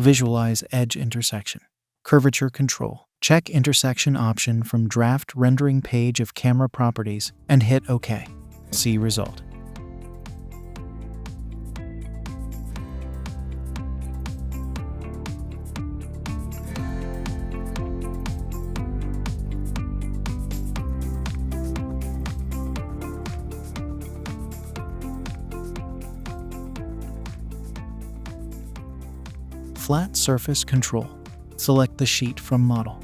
Visualize edge intersection. Curvature control. Check intersection option from draft rendering page of camera properties and hit OK. See result. Flat surface control. Select the sheet from model.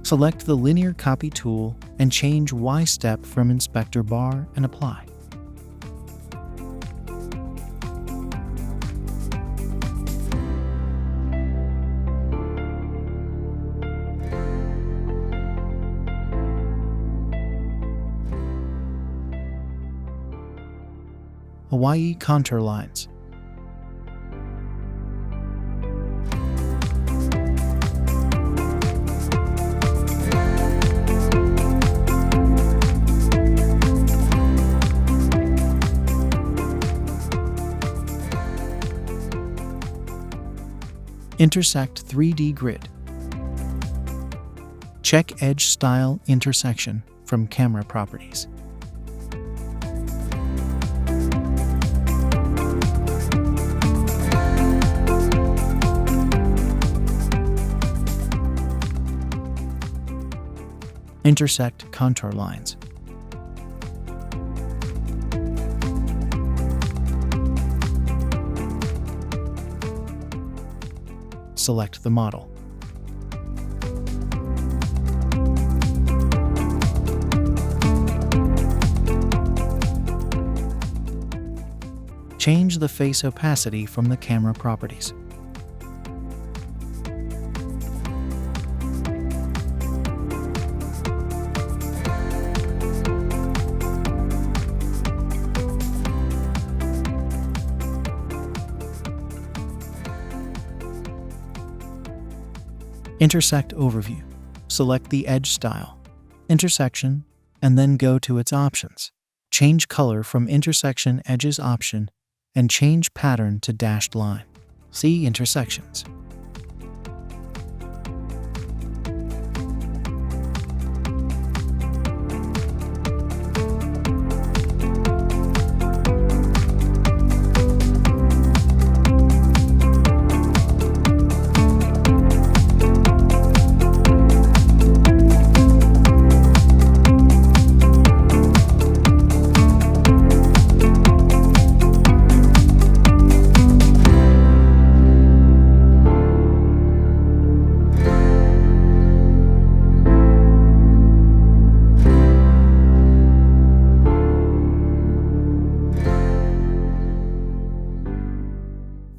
Select the linear copy tool and change Y step from inspector bar and apply. Hawaii contour lines. Intersect 3D grid. Check edge style intersection from camera properties. Intersect contour lines. Select the model. Change the face opacity from the camera properties. Intersect overview. Select the edge style, intersection, and then go to its options. Change color from intersection edges option and change pattern to dashed line. See intersections.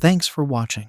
Thanks for watching.